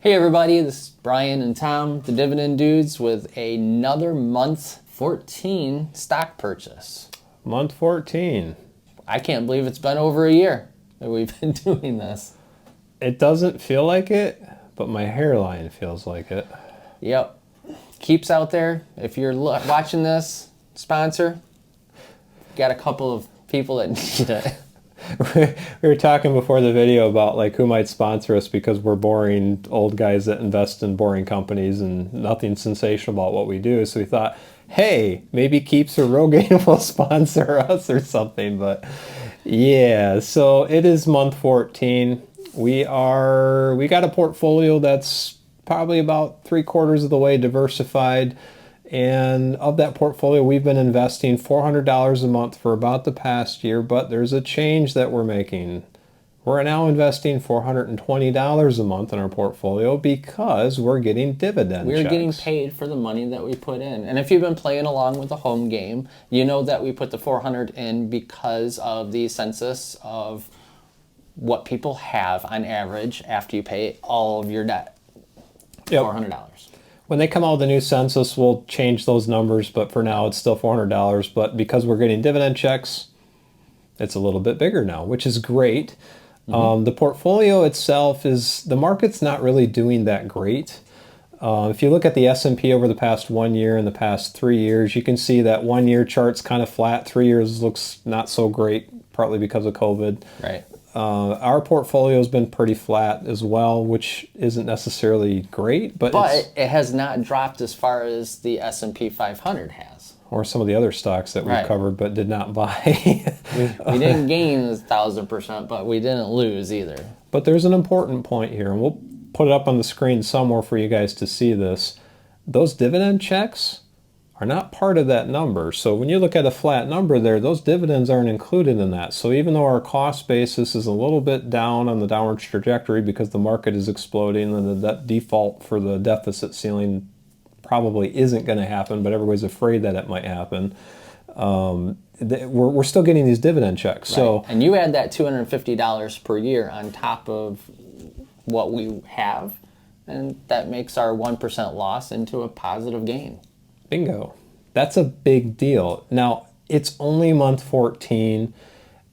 Hey everybody, this is Brian and Tom, the Dividend Dudes, with another month 14 stock purchase. Month 14. I can't believe it's been over a year that we've been doing this. It doesn't feel like it, but my hairline feels like it. Yep. Keeps out there. If you're watching this, sponsor. Got a couple of people that need it. We were talking before the video about like who might sponsor us because we're boring old guys that invest in boring companies and nothing sensational about what we do. So we thought, hey, maybe Keeps or Rogaine will sponsor us or something. But yeah, so it is month 14. We got a portfolio that's probably about 3/4 of the way diversified. And of that portfolio, we've been investing $400 a month for about the past year, but there's a change that we're making. We're now investing $420 a month in our portfolio because we're getting dividend checks. We're getting paid for the money that we put in. And if you've been playing along with the home game, you know that we put the 400 in because of the census of what people have on average after you pay all of your debt. Yep. $400. When they come out with the new census, we'll change those numbers, but for now it's still $400. But because we're getting dividend checks, it's a little bit bigger now, which is great. The portfolio itself the market's not really doing that great. If you look at the S&P over the past 1 year and the past 3 years, you can see that 1 year chart's kind of flat. 3 years looks not so great, partly because of COVID. Right. Our portfolio has been pretty flat as well, which isn't necessarily great, but it has not dropped as far as the S&P 500 has. Or some of the other stocks that we've covered but did not buy. We didn't gain 1,000%, but we didn't lose either. But there's an important point here, and we'll put it up on the screen somewhere for you guys to see this. Those dividend checks are not part of that number. So when you look at a flat number there, those dividends aren't included in that. So even though our cost basis is a little bit down on the downward trajectory because the market is exploding and the default for the deficit ceiling probably isn't going to happen, but everybody's afraid that it might happen, we're still getting these dividend checks. Right. So, and you add that $250 per year on top of what we have, and that makes our 1% loss into a positive gain. Bingo. That's a big deal. Now, it's only month 14,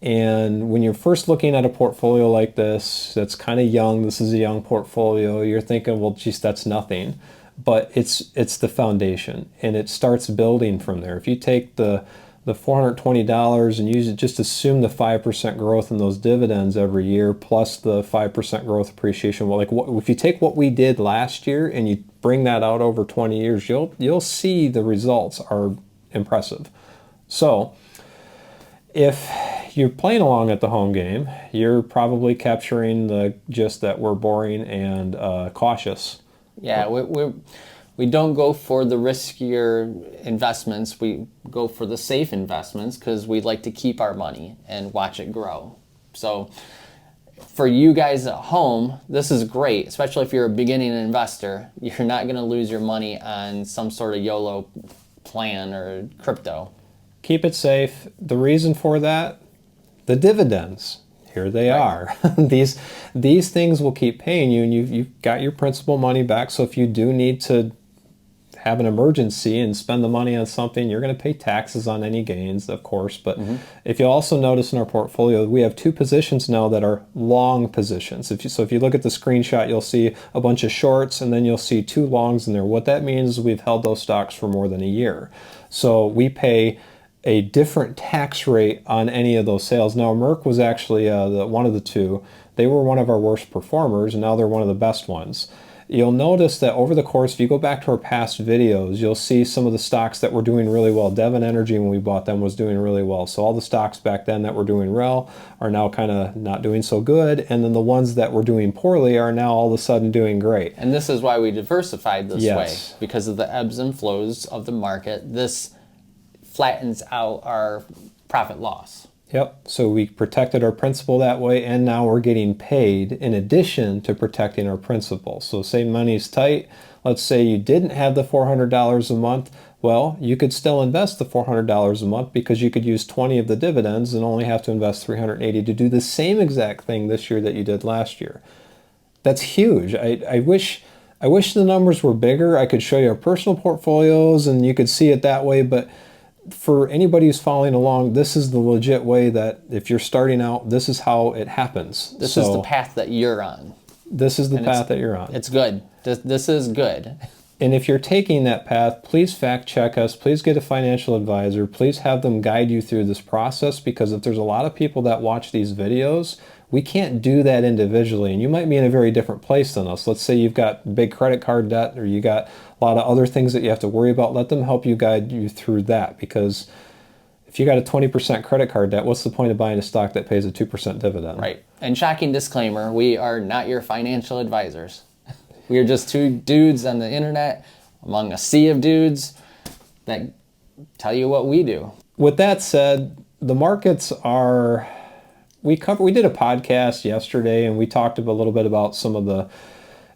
and when you're first looking at a portfolio like this, that's kind of young, this is a young portfolio, you're thinking, well, geez, that's nothing. But it's the foundation, and it starts building from there. If you take the $420 and use it, just assume the 5% growth in those dividends every year plus the 5% growth appreciation. Well, if you take what we did last year and you bring that out over 20 years, you'll see the results are impressive. So if you're playing along at the home game, you're probably capturing the gist that we're boring and cautious. Yeah, we don't go for the riskier investments. We go for the safe investments because we like to keep our money and watch it grow. So for you guys at home, this is great, especially if you're a beginning investor. You're not going to lose your money on some sort of YOLO plan or crypto. Keep it safe. The reason for that, the dividends. Here they are. These things will keep paying you, and you've got your principal money back. So if you do need to have an emergency and spend the money on something, you're going to pay taxes on any gains, of course. But if you also notice in our portfolio, we have 2 positions now that are long positions. If you look at the screenshot, you'll see a bunch of shorts, and then you'll see 2 longs in there. What that means is we've held those stocks for more than a year. So we pay a different tax rate on any of those sales. Now, Merck was actually one of the 2. They were one of our worst performers, and now they're one of the best ones. You'll notice that over the course, if you go back to our past videos, you'll see some of the stocks that were doing really well. Devon Energy, when we bought them, was doing really well. So all the stocks back then that were doing well are now kind of not doing so good, and then the ones that were doing poorly are now all of a sudden doing great. And this is why we diversified this way, because of the ebbs and flows of the market. This flattens out our profit loss. Yep, so we protected our principal that way, and now we're getting paid in addition to protecting our principal. So say money's tight, let's say you didn't have the $400 a month, well, you could still invest the $400 a month because you could use 20 of the dividends and only have to invest $380 to do the same exact thing this year that you did last year. That's huge. I wish the numbers were bigger. I could show you our personal portfolios and you could see it that way, but for anybody who's following along, this is the legit way that if you're starting out, this is how it happens. This is the path that you're on. This is the path that you're on. It's good. This is good. And if you're taking that path, please fact check us. Please get a financial advisor. Please have them guide you through this process, because if there's a lot of people that watch these videos, we can't do that individually. And you might be in a very different place than us. Let's say you've got big credit card debt, or you got a lot of other things that you have to worry about. Let them help you guide you through that, because if you got a 20% credit card debt, what's the point of buying a stock that pays a 2% dividend? Right. And shocking disclaimer, we are not your financial advisors. We are just two dudes on the internet among a sea of dudes that tell you what we do. With that said, the markets are... We did a podcast yesterday, and we talked a little bit about some of the...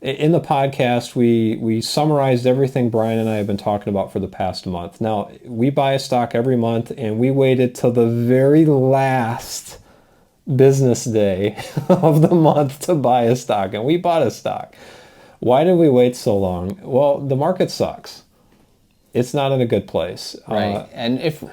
In the podcast, we summarized everything Brian and I have been talking about for the past month. Now, we buy a stock every month, and we waited till the very last business day of the month to buy a stock, and we bought a stock. Why did we wait so long? Well, the market sucks. It's not in a good place. Right. And if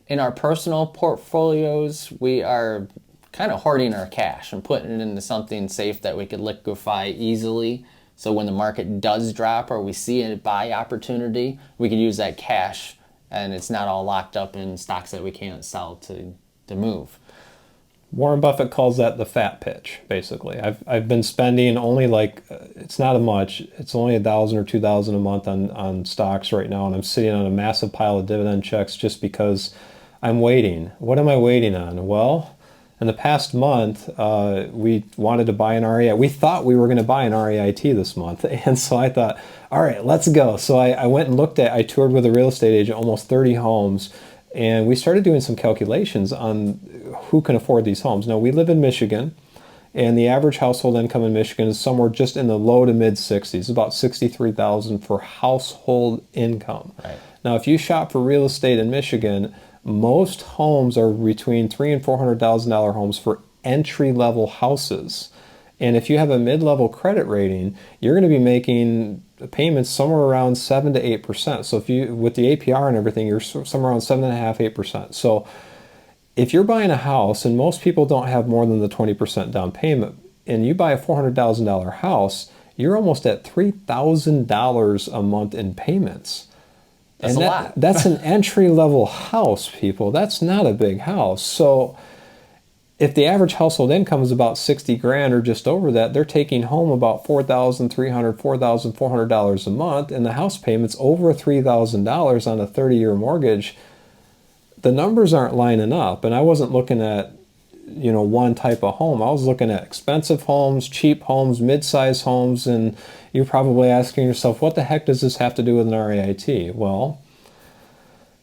in our personal portfolios, we are kind of hoarding our cash and putting it into something safe that we could liquefy easily. So when the market does drop or we see a buy opportunity, we can use that cash, and it's not all locked up in stocks that we can't sell to move. Warren Buffett calls that the fat pitch, basically. I've been spending only it's not much, it's only $1,000 or $2,000 a month on stocks right now, and I'm sitting on a massive pile of dividend checks just because I'm waiting. What am I waiting on? Well, in the past month, we wanted to buy an REIT. We thought we were going to buy an REIT this month, and so I thought, all right, let's go. So I went and I toured with a real estate agent, almost 30 homes, and we started doing some calculations on who can afford these homes. Now, we live in Michigan, and the average household income in Michigan is somewhere just in the low to mid 60s, about $63,000 for household income. Right. Now, if you shop for real estate in Michigan, most homes are between $300,000 and $400,000 homes for entry-level houses. And if you have a mid-level credit rating, you're going to be making payments somewhere around 7 to 8%. So if you, with the APR and everything, you're somewhere around 7.5%, 8%. So if you're buying a house, and most people don't have more than the 20% down payment, and you buy a $400,000 house, you're almost at $3,000 a month in payments. That's a lot. That's an entry-level house, people. That's not a big house. So if the average household income is about 60 grand or just over that, they're taking home about $4,300, $4,400 a month, and the house payment's over $3,000 on a 30-year mortgage. The numbers aren't lining up, and I wasn't looking at, one type of home. I was looking at expensive homes, cheap homes, mid-size homes, and you're probably asking yourself, what the heck does this have to do with an REIT? Well,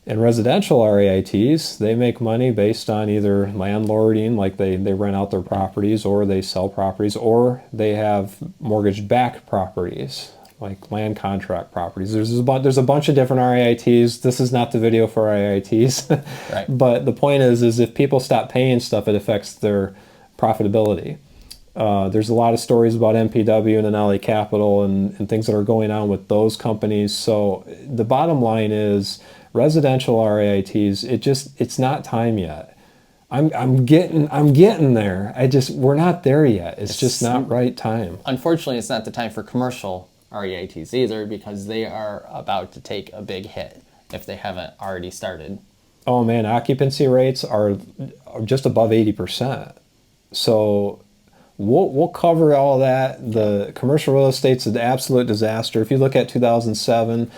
in residential REITs, they make money based on either landlording, like they rent out their properties, or they sell properties, or they have mortgage-backed properties, like land contract properties. There's a bunch of different REITs. This is not the video for REITs. Right. But the point is if people stop paying stuff, it affects their profitability. There's a lot of stories about MPW and LA Capital and things that are going on with those companies. So the bottom line is residential REITs, it's not time yet. I'm getting there. We're not there yet. It's just not right time. Unfortunately, it's not the time for commercial REITs either, because they are about to take a big hit if they haven't already started. Oh man, occupancy rates are just above 80%. So we'll cover all that. The commercial real estate's an absolute disaster. If you look at 2007,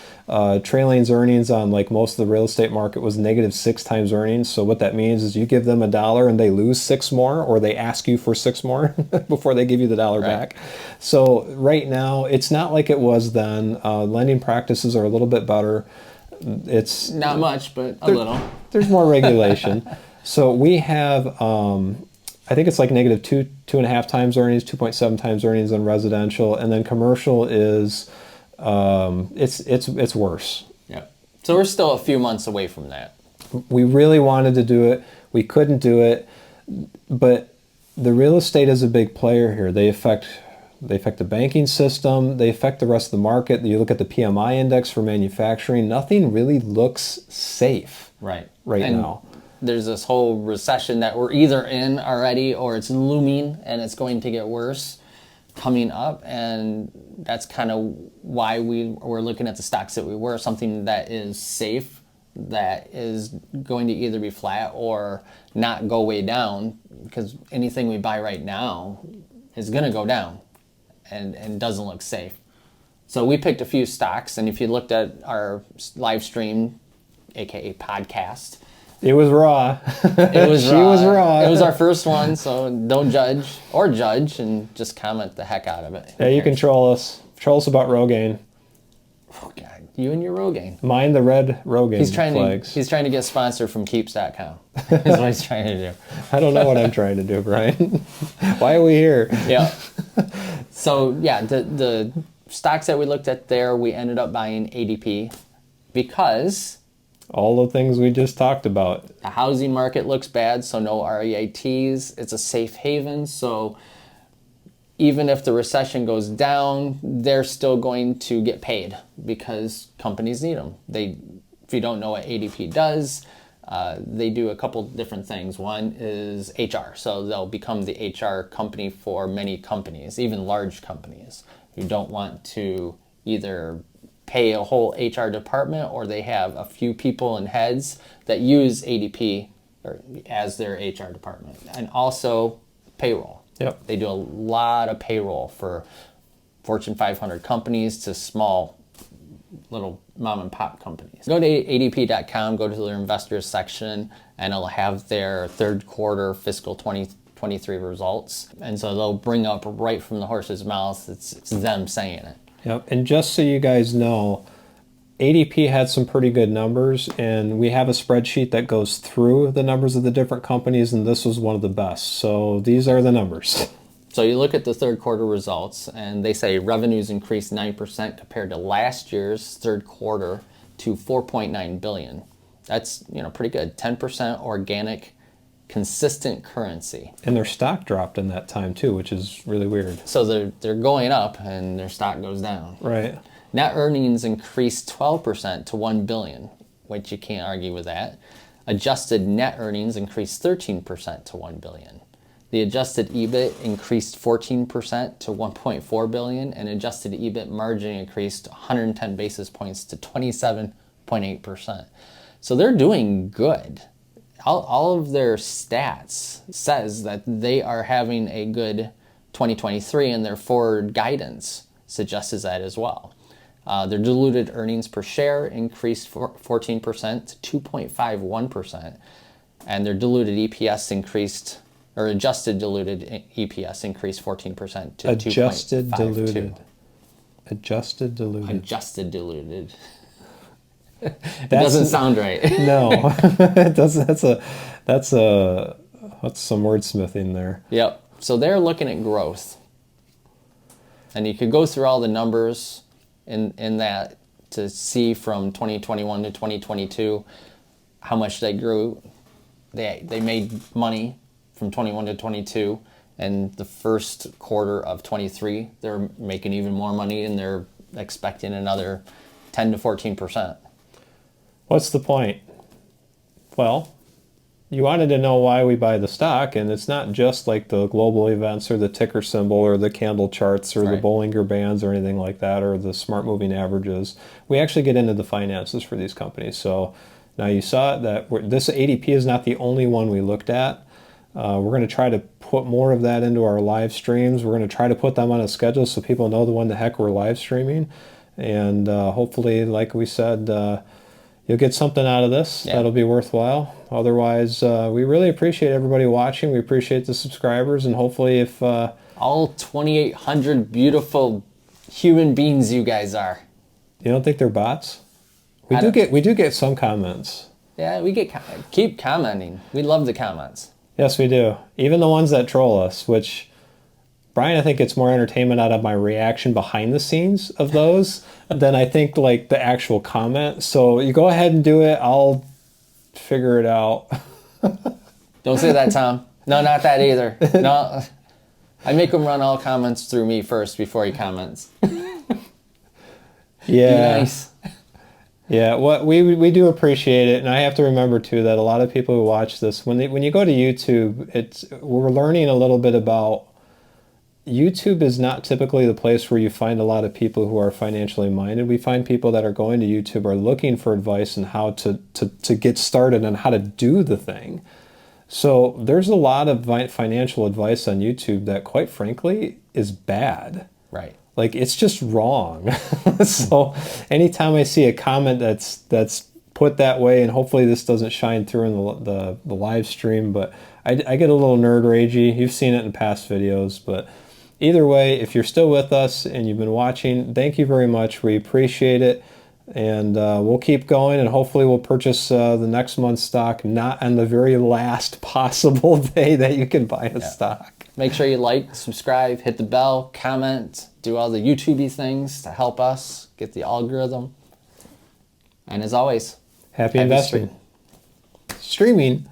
Trailing's earnings on like most of the real estate market was -6 times earnings. So what that means is you give them $1 and they lose 6 more, or they ask you for 6 more before they give you the $1 back. So right now, it's not like it was then. Lending practices are a little bit better. It's not much, but a little. There's more regulation. So we have, I think it's like -2.5 times earnings, 2.7 times earnings on residential, and then commercial is, it's worse. Yeah. So we're still a few months away from that. We really wanted to do it. We couldn't do it, but the real estate is a big player here. They affect They affect the banking system. They affect the rest of the market. You look at the PMI index for manufacturing. Nothing really looks safe right and now. There's this whole recession that we're either in already or it's looming and it's going to get worse coming up. And that's kind of why we're looking at the stocks that we were, something that is safe, that is going to either be flat or not go way down, because anything we buy right now is going to go down and doesn't look safe. So we picked a few stocks, and if you looked at our live stream, aka podcast, it was raw. It was She was raw. It was our first one, so don't judge or judge, and just comment the heck out of it. Yeah, you can troll us. Troll us about Rogaine. Oh God, you and your Rogaine. Mind the red Rogaine flags. He's trying to get sponsored from Keeps.com. That's what he's trying to do. I don't know what I'm trying to do, Brian. Why are we here? Yeah. So yeah, the stocks that we looked at there, we ended up buying ADP because all the things we just talked about. The housing market looks bad, so no REITs. It's a safe haven, so even if the recession goes down, they're still going to get paid because companies need them. If you don't know what ADP does, they do a couple different things. One is HR, so they'll become the HR company for many companies, even large companies who don't want to either pay a whole HR department, or they have a few people and heads that use ADP as their HR department. And also payroll. Yep. They do a lot of payroll for Fortune 500 companies to small little mom and pop companies. Go to adp.com, go to their investors section, and it'll have their third quarter fiscal 2023 results. And so they'll bring up right from the horse's mouth, it's them saying it. Yep. And just so you guys know, ADP had some pretty good numbers, and we have a spreadsheet that goes through the numbers of the different companies, and this was one of the best. So these are the numbers. So you look at the third quarter results, and they say revenues increased 9% compared to last year's third quarter to $4.9 billion. That's pretty good. 10% organic, consistent currency. And their stock dropped in that time too, which is really weird. So they're going up, and their stock goes down. Right. Net earnings increased 12% to $1 billion, which you can't argue with that. Adjusted net earnings increased 13% to $1 billion. The adjusted EBIT increased 14% to $1.4 billion, and adjusted EBIT margin increased 110 basis points to 27.8%. So they're doing good. All of their stats says that they are having a good 2023, and their forward guidance suggests that as well. Their diluted earnings per share increased 14% to 2.51%, and their diluted EPS increased, or adjusted diluted EPS increased 14% to adjusted 2.52. diluted. Adjusted diluted. Adjusted diluted. It doesn't sound right. No, it doesn't. That's some wordsmithing there. Yep. So they're looking at growth, and you could go through all the numbers in that to see from 2021 to 2022 how much they grew. They made money from 21 to 22, and the first quarter of 23 they're making even more money, and they're expecting another 10 to 14%. What's the point? Well, you wanted to know why we buy the stock, and it's not just like the global events or the ticker symbol or the candle charts or Right. the Bollinger Bands or anything like that, or the smart moving averages. We actually get into the finances for these companies. So now you saw that this ADP is not the only one we looked at. We're going to try to put more of that into our live streams. We're going to try to put them on a schedule so people know when the heck we're live streaming. And hopefully, like we said, you'll get something out of this. Yeah. That'll be worthwhile. Otherwise, we really appreciate everybody watching. We appreciate the subscribers, and hopefully if... all 2,800 beautiful human beings you guys are. You don't think they're bots? We do get some comments. Yeah, we keep commenting. We love the comments. Yes, we do. Even the ones that troll us, which... Brian, I think it's more entertainment out of my reaction behind the scenes of those than I think like the actual comment. So you go ahead and do it. I'll figure it out. Don't say that, Tom. No, not that either. No. I make him run all comments through me first before he comments. Yeah. Be nice. Yeah, what we do appreciate it, and I have to remember too that a lot of people who watch this, when you go to YouTube, we're learning a little bit about YouTube is not typically the place where you find a lot of people who are financially minded. We find people that are going to YouTube are looking for advice on how to get started on how to do the thing. So there's a lot of financial advice on YouTube that, quite frankly, is bad. Right. Like, it's just wrong. So anytime I see a comment that's put that way, and hopefully this doesn't shine through in the live stream, but I get a little nerd ragey. You've seen it in past videos, but either way, if you're still with us and you've been watching, thank you very much. We appreciate it. And we'll keep going, and hopefully we'll purchase the next month's stock, not on the very last possible day that you can buy a stock. Make sure you like, subscribe, hit the bell, comment, do all the YouTube-y things to help us get the algorithm. And as always, happy investing. Streaming.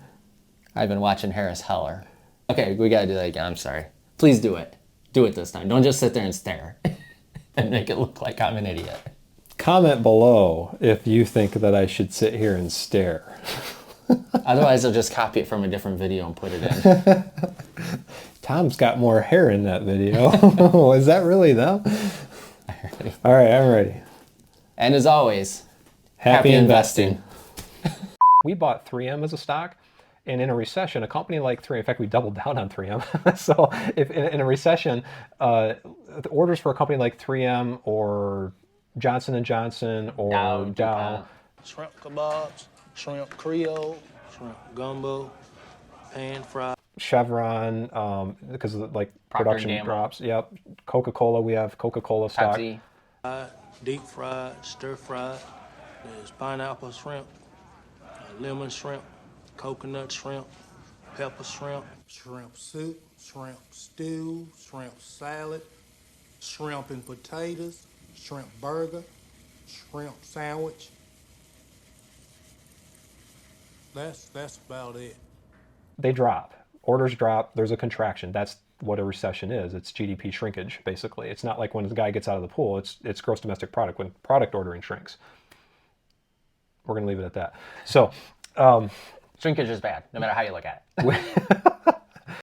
I've been watching Harris Heller. Okay, we gotta do that again. I'm sorry. Please do it. Do it this time. Don't just sit there and stare and make it look like I'm an idiot. Comment below if you think that I should sit here and stare. Otherwise, I'll just copy it from a different video and put it in. Tom's got more hair in that video. Is that really them? All right, I'm ready. And as always, happy investing. We bought 3M as a stock, and in a recession, a company like 3M, in fact, we doubled down on 3M. So if in a recession, the orders for a company like 3M or Johnson & Johnson or Dow. Shrimp kebabs, shrimp Creole, shrimp gumbo, pan fried. Chevron, because of like Procter production Gamble. drops. Yep. Coca-Cola, we have Coca-Cola stock. Pepsi. Deep fried, stir fried. There's pineapple shrimp, lemon shrimp, coconut shrimp, pepper shrimp. Shrimp soup, shrimp stew, shrimp salad, shrimp and potatoes, shrimp burger, shrimp sandwich. That's about it. They drop. Orders drop. There's a contraction. That's what a recession is. It's GDP shrinkage, basically. It's not like when the guy gets out of the pool. It's gross domestic product when product ordering shrinks. We're going to leave it at that. So, Shrinkage is bad, no matter how you look at it.